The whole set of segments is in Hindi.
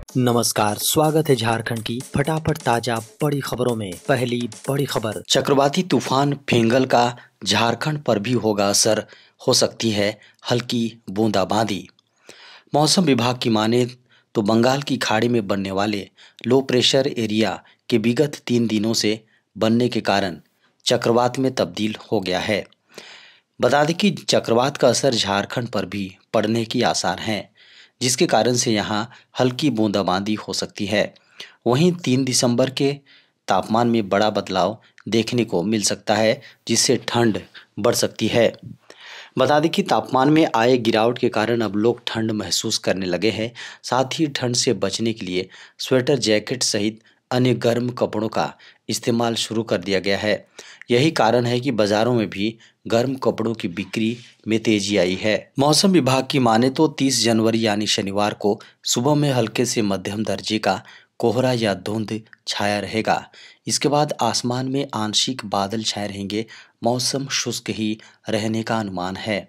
नमस्कार, स्वागत है झारखंड की फटाफट ताजा बड़ी खबरों में। पहली बड़ी खबर, चक्रवाती तूफान फेंगल का झारखंड पर भी होगा असर, हो सकती है हल्की बूंदाबांदी। मौसम विभाग की माने तो बंगाल की खाड़ी में बनने वाले लो प्रेशर एरिया के विगत 3 दिनों से बनने के कारण चक्रवात में तब्दील हो गया है। बता दें कि चक्रवात का असर झारखंड पर भी पड़ने की आसार हैं, जिसके कारण से यहां हल्की बूंदाबांदी हो सकती है। वहीं 3 दिसंबर के तापमान में बड़ा बदलाव देखने को मिल सकता है, जिससे ठंड बढ़ सकती है। बता दें कि तापमान में आए गिरावट के कारण अब लोग ठंड महसूस करने लगे हैं। साथ ही ठंड से बचने के लिए स्वेटर, जैकेट सहित अन्य गर्म कपड़ों का इस्तेमाल शुरू कर दिया गया है। यही कारण है कि बाजारों में भी गर्म कपड़ों की बिक्री में तेजी आई है। मौसम विभाग की माने तो 30 जनवरी यानी शनिवार को सुबह में हल्के से मध्यम दर्जे का कोहरा या धुंध छाया रहेगा। इसके बाद आसमान में आंशिक बादल छाए रहेंगे। मौसम शुष्क ही रहने का अनुमान है।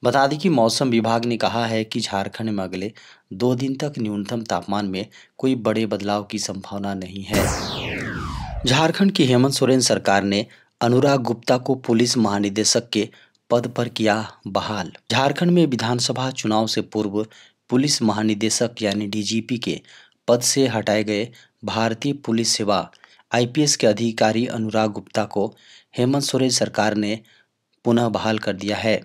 बता दें कि मौसम विभाग ने कहा है कि झारखंड में अगले 2 दिन तक न्यूनतम तापमान में कोई बड़े बदलाव की संभावना नहीं है। झारखंड की हेमंत सोरेन सरकार ने अनुराग गुप्ता को पुलिस महानिदेशक के पद पर किया बहाल। झारखंड में विधानसभा चुनाव से पूर्व पुलिस महानिदेशक यानी डीजीपी के पद से हटाए गए भारतीय पुलिस सेवा आईपीएस के अधिकारी अनुराग गुप्ता को हेमंत सोरेन सरकार ने पुनः बहाल कर दिया है।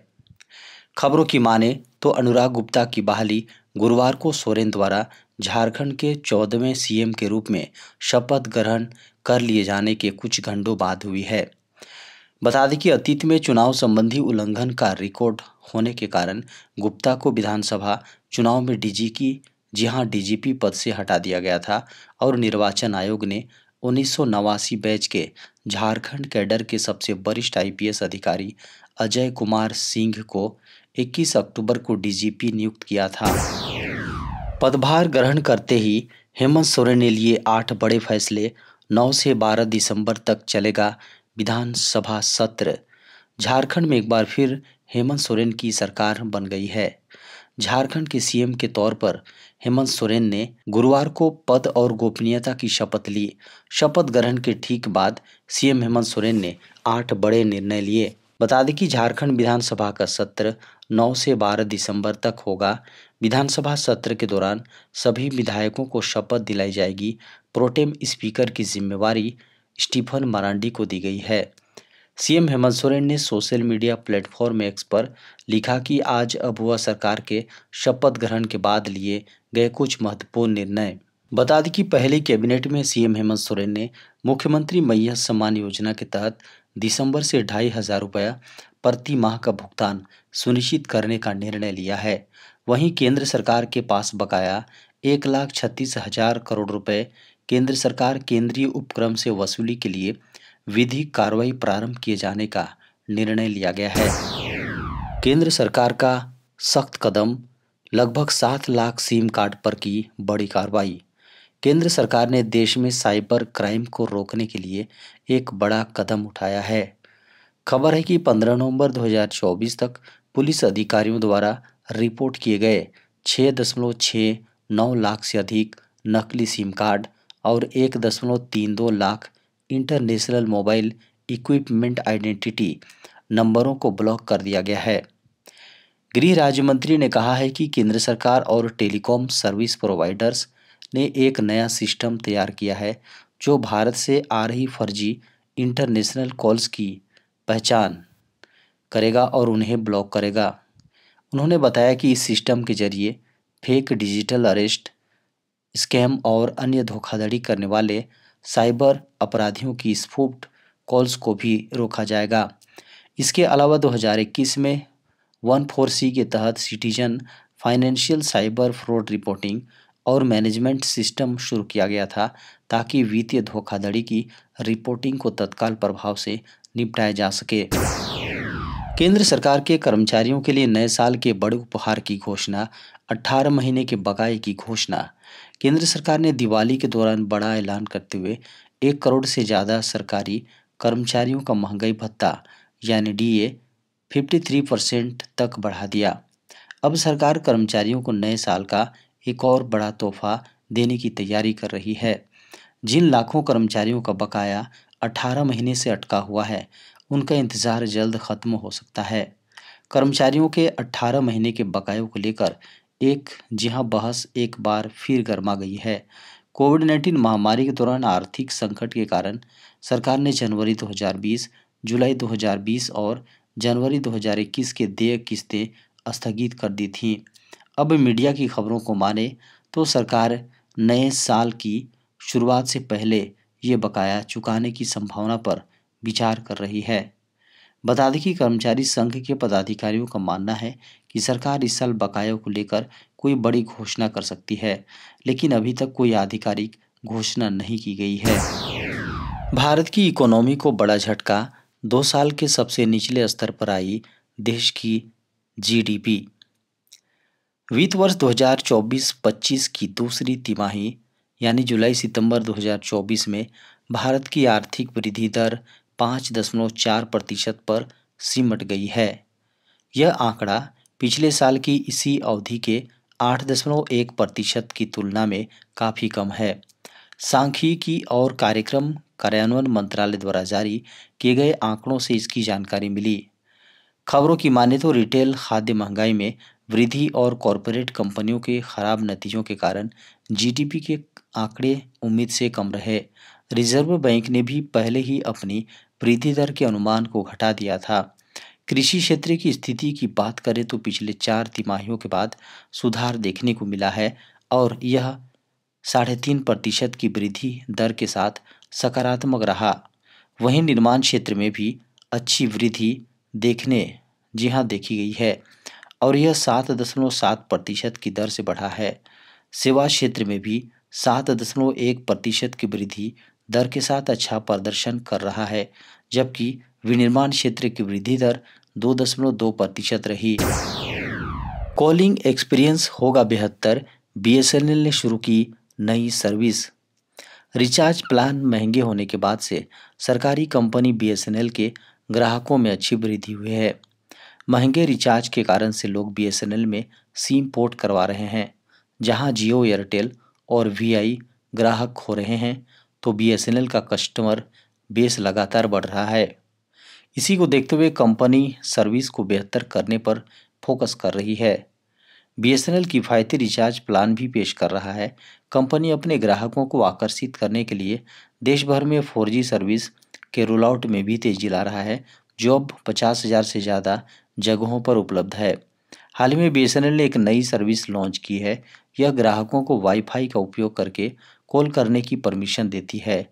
खबरों की माने तो अनुराग गुप्ता की बहाली गुरुवार को सोरेन द्वारा झारखंड के 14वें सीएम के रूप में शपथ ग्रहण कर लिए जाने के कुछ घंटों बाद हुई है। बता दें कि अतीत में चुनाव संबंधी उल्लंघन का रिकॉर्ड होने के कारण गुप्ता को विधानसभा चुनाव में डीजीपी पद से हटा दिया गया था और निर्वाचन आयोग ने 1989 बैच के झारखंड कैडर के सबसे वरिष्ठ आईपीएस अधिकारी अजय कुमार सिंह को 21 अक्टूबर को डीजीपी नियुक्त किया था। पदभार ग्रहण करते ही हेमंत सोरेन ने लिए 8 बड़े फैसले। 9 से 12 दिसंबर तक चलेगा विधानसभा सत्र। झारखंड में एक बार फिर हेमंत सोरेन की सरकार बन गई है। झारखंड के सीएम के तौर पर हेमंत सोरेन ने गुरुवार को पद और गोपनीयता की शपथ ली। शपथ ग्रहण के ठीक बाद सीएम हेमंत सोरेन ने 8 बड़े निर्णय लिए। बता दें कि झारखंड विधानसभा का सत्र 9 से 12 दिसंबर तक होगा। विधानसभा सत्र के दौरान सभी विधायकों को शपथ दिलाई जाएगी। प्रोटेम स्पीकर की जिम्मेवारी स्टीफन मरांडी को दी गई है। सीएम हेमंत सोरेन ने सोशल मीडिया प्लेटफॉर्म एक्स पर लिखा कि आज अब वह सरकार के शपथ ग्रहण के बाद लिए गए कुछ महत्वपूर्ण निर्णय। बता दें कि पहले कैबिनेट में सीएम हेमंत सोरेन ने मुख्यमंत्री मैया सम्मान योजना के तहत दिसंबर से 2,500 रुपया प्रति माह का भुगतान सुनिश्चित करने का निर्णय लिया है। वहीं केंद्र सरकार के पास बकाया 1,36,000 करोड़ रुपए केंद्र सरकार केंद्रीय उपक्रम से वसूली के लिए विधिक कार्रवाई प्रारंभ किए जाने का निर्णय लिया गया है। केंद्र सरकार का सख्त कदम, लगभग 7 लाख सिम कार्ड पर की बड़ी कार्रवाई। केंद्र सरकार ने देश में साइबर क्राइम को रोकने के लिए एक बड़ा कदम उठाया है। खबर है कि 15 नवंबर 2024 तक पुलिस अधिकारियों द्वारा रिपोर्ट किए गए 6.69 लाख से अधिक नकली सिम कार्ड और 1.32 lakh international mobile equipment identity नंबरों को ब्लॉक कर दिया गया है। गृह राज्य मंत्री ने कहा है कि केंद्र सरकार और टेलीकॉम सर्विस प्रोवाइडर्स ने एक नया सिस्टम तैयार किया है जो भारत से आ रही फर्जी इंटरनेशनल कॉल्स की पहचान करेगा और उन्हें ब्लॉक करेगा। उन्होंने बताया कि इस सिस्टम के जरिए फेक डिजिटल अरेस्ट, स्कैम और अन्य धोखाधड़ी करने वाले साइबर अपराधियों की स्पूफ्ड कॉल्स को भी रोका जाएगा। इसके अलावा 2021 में 14C के तहत citizen financial cyber fraud reporting और मैनेजमेंट सिस्टम शुरू किया गया था ताकि वित्तीय धोखाधड़ी की रिपोर्टिंग को तत्काल प्रभाव से निपटाया जा सके। केंद्र सरकार के कर्मचारियों के लिए नए साल के बड़े उपहार की घोषणा, 18 महीने के बकाये की घोषणा। केंद्र सरकार ने दिवाली के दौरान बड़ा ऐलान करते हुए 1 करोड़ से ज़्यादा सरकारी कर्मचारियों का महंगाई भत्ता यानी डीए 53% तक बढ़ा दिया। अब सरकार कर्मचारियों को नए साल का एक और बड़ा तोहफा देने की तैयारी कर रही है। जिन लाखों कर्मचारियों का बकाया 18 महीने से अटका हुआ है, उनका इंतजार जल्द खत्म हो सकता है। कर्मचारियों के 18 महीने के बकायों को लेकर एक जी हाँ बहस एक बार फिर गर्मा गई है। कोविड-19 महामारी के दौरान आर्थिक संकट के कारण सरकार ने जनवरी 2020, जुलाई 2020 और जनवरी 2021 के देय किस्तें स्थगित कर दी थीं। अब मीडिया की खबरों को माने तो सरकार नए साल की शुरुआत से पहले ये बकाया चुकाने की संभावना पर विचार कर रही है। बता दें कि कर्मचारी संघ के पदाधिकारियों का मानना है कि सरकार इस साल बकायों को लेकर कोई बड़ी घोषणा कर सकती है, लेकिन अभी तक कोई आधिकारिक घोषणा नहीं की गई है। भारत की इकोनॉमी को बड़ा झटका, 2 साल के सबसे निचले स्तर पर आई देश की जीडीपी। वित्त वर्ष 2024-25 की दूसरी तिमाही यानी जुलाई सितंबर 2024 में भारत की आर्थिक वृद्धि दर 5.4% पर सिमट गई है। यह आंकड़ा पिछले साल की इसी अवधि के 8.1% की तुलना में काफ़ी कम है। सांख्यिकी और कार्यक्रम कार्यान्वयन मंत्रालय द्वारा जारी किए गए आंकड़ों से इसकी जानकारी मिली। खबरों की माने तो रिटेल खाद्य महंगाई में वृद्धि और कॉरपोरेट कंपनियों के खराब नतीजों के कारण जीडीपी के आंकड़े उम्मीद से कम रहे। रिजर्व बैंक ने भी पहले ही अपनी वृद्धि दर के अनुमान को घटा दिया था। कृषि क्षेत्र की स्थिति की बात करें तो पिछले 4 तिमाहियों के बाद सुधार देखने को मिला है और यह 3.5% की वृद्धि दर के साथ सकारात्मक रहा। वहीं निर्माण क्षेत्र में भी अच्छी वृद्धि देखी गई है और यह 7.7% की दर से बढ़ा है। सेवा क्षेत्र में भी 7.1% की वृद्धि दर के साथ अच्छा प्रदर्शन कर रहा है, जबकि विनिर्माण क्षेत्र की वृद्धि दर 2.2% रही। कॉलिंग एक्सपीरियंस होगा बेहतर, बीएसएनएल ने शुरू की नई सर्विस। रिचार्ज प्लान महंगे होने के बाद से सरकारी कंपनी बीएसएनएल के ग्राहकों में अच्छी वृद्धि हुई है। महंगे रिचार्ज के कारण से लोग बीएसएनएल में सिम पोर्ट करवा रहे हैं। जहां जियो, एयरटेल और वीआई ग्राहक हो रहे हैं, तो बीएसएनएल का कस्टमर बेस लगातार बढ़ रहा है। इसी को देखते हुए कंपनी सर्विस को बेहतर करने पर फोकस कर रही है। बीएसएनएल किफ़ायती रिचार्ज प्लान भी पेश कर रहा है। कंपनी अपने ग्राहकों को आकर्षित करने के लिए देश भर में 4G सर्विस के रोल आउट में भी तेजी ला रहा है, जो अब 50,000 से ज़्यादा जगहों पर उपलब्ध है। हाल ही में बीएसएनएल ने एक नई सर्विस लॉन्च की है। यह ग्राहकों को वाईफाई का उपयोग करके कॉल करने की परमिशन देती है।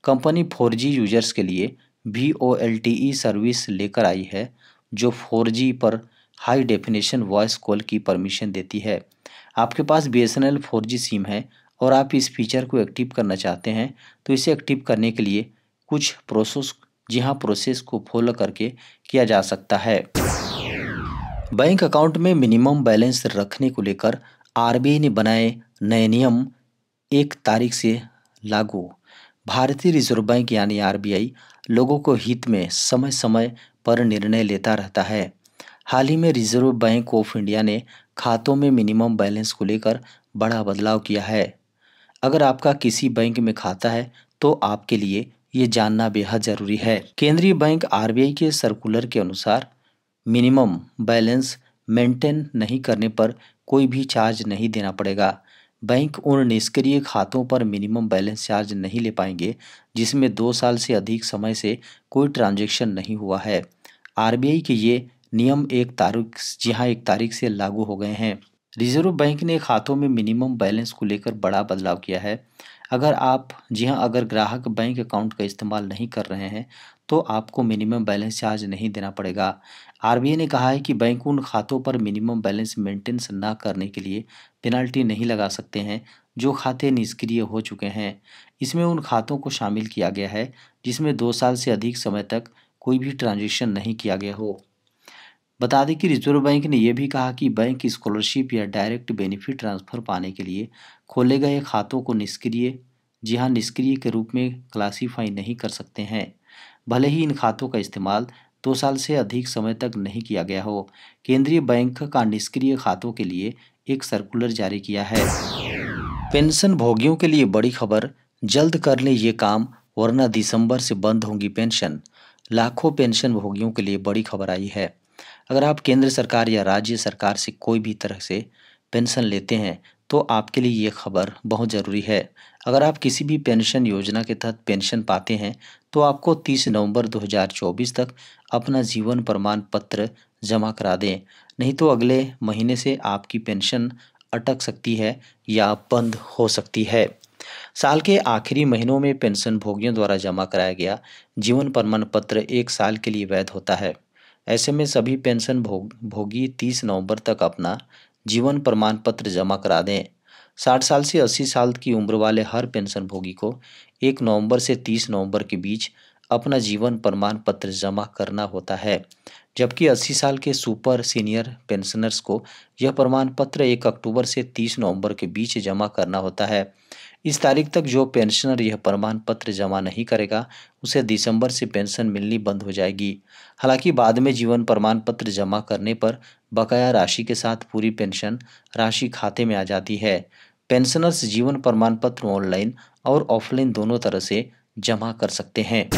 कंपनी 4G यूजर्स के लिए VoLTE सर्विस लेकर आई है, जो 4G पर हाई डेफिनेशन वॉइस कॉल की परमिशन देती है। आपके पास बीएसएनएल 4G सिम है और आप इस फीचर को एक्टिव करना चाहते हैं, तो इसे एक्टिव करने के लिए कुछ प्रोसेस को फॉलो करके किया जा सकता है। बैंक अकाउंट में मिनिमम बैलेंस रखने को लेकर आरबीआई ने बनाए नए नियम 1 तारीख से लागू। भारतीय रिजर्व बैंक यानी आरबीआई लोगों को हित में समय समय पर निर्णय लेता रहता है। हाल ही में रिजर्व बैंक ऑफ इंडिया ने खातों में मिनिमम बैलेंस को लेकर बड़ा बदलाव किया है। अगर आपका किसी बैंक में खाता है तो आपके लिए ये जानना बेहद जरूरी है। केंद्रीय बैंक आरबीआई के सर्कुलर के अनुसार मिनिमम बैलेंस मेंटेन नहीं करने पर कोई भी चार्ज नहीं देना पड़ेगा। बैंक उन निष्क्रिय खातों पर मिनिमम बैलेंस चार्ज नहीं ले पाएंगे जिसमें 2 साल से अधिक समय से कोई ट्रांजैक्शन नहीं हुआ है। आरबीआई के ये नियम 1 तारीख से लागू हो गए हैं। रिजर्व बैंक ने खातों में मिनिमम बैलेंस को लेकर बड़ा बदलाव किया है। अगर ग्राहक बैंक अकाउंट का इस्तेमाल नहीं कर रहे हैं तो आपको मिनिमम बैलेंस चार्ज नहीं देना पड़ेगा। आरबीआई ने कहा है कि बैंक उन खातों पर मिनिमम बैलेंस मेंटेनेंस न करने के लिए पेनल्टी नहीं लगा सकते हैं जो खाते निष्क्रिय हो चुके हैं। इसमें उन खातों को शामिल किया गया है जिसमें 2 साल से अधिक समय तक कोई भी ट्रांजैक्शन नहीं किया गया हो। बता दें कि रिजर्व बैंक ने यह भी कहा कि बैंक स्कॉलरशिप या डायरेक्ट बेनिफिट ट्रांसफ़र पाने के लिए खोले गए खातों को निष्क्रिय के रूप में क्लासीफाई नहीं कर सकते हैं, भले ही इन खातों का इस्तेमाल 2 साल से अधिक समय तक नहीं किया गया हो। केंद्रीय बैंक का निष्क्रिय खातों के लिए एक सर्कुलर जारी किया है। पेंशन भोगियों के लिए बड़ी खबर, जल्द कर लें ये काम वरना दिसंबर से बंद होंगी पेंशन। लाखों पेंशन भोगियों के लिए बड़ी खबर आई है। अगर आप केंद्र सरकार या राज्य सरकार से कोई भी तरह से पेंशन लेते हैं तो आपके लिए ये खबर बहुत ज़रूरी है। अगर आप किसी भी पेंशन योजना के तहत पेंशन पाते हैं तो आपको 30 नवंबर 2024 तक अपना जीवन प्रमाण पत्र जमा करा दें, नहीं तो अगले महीने से आपकी पेंशन अटक सकती है या बंद हो सकती है। साल के आखिरी महीनों में पेंशन भोगियों द्वारा जमा कराया गया जीवन प्रमाण पत्र 1 साल के लिए वैध होता है। ऐसे में सभी पेंशन भोगी 30 नवंबर तक अपना जीवन प्रमाण पत्र जमा करा दें। 60 साल से 80 साल की उम्र वाले हर पेंशन भोगी को 1 नवंबर से 30 नवंबर के बीच अपना जीवन प्रमाण पत्र जमा करना होता है, जबकि 80 साल के सुपर सीनियर पेंशनर्स को यह प्रमाण पत्र 1 अक्टूबर से 30 नवंबर के बीच जमा करना होता है। इस तारीख तक जो पेंशनर यह प्रमाण पत्र जमा नहीं करेगा उसे दिसंबर से पेंशन मिलनी बंद हो जाएगी। हालांकि बाद में जीवन प्रमाण पत्र जमा करने पर बकाया राशि के साथ पूरी पेंशन राशि खाते में आ जाती है। पेंशनर्स जीवन प्रमाण पत्र ऑनलाइन और ऑफलाइन दोनों तरह से जमा कर सकते हैं।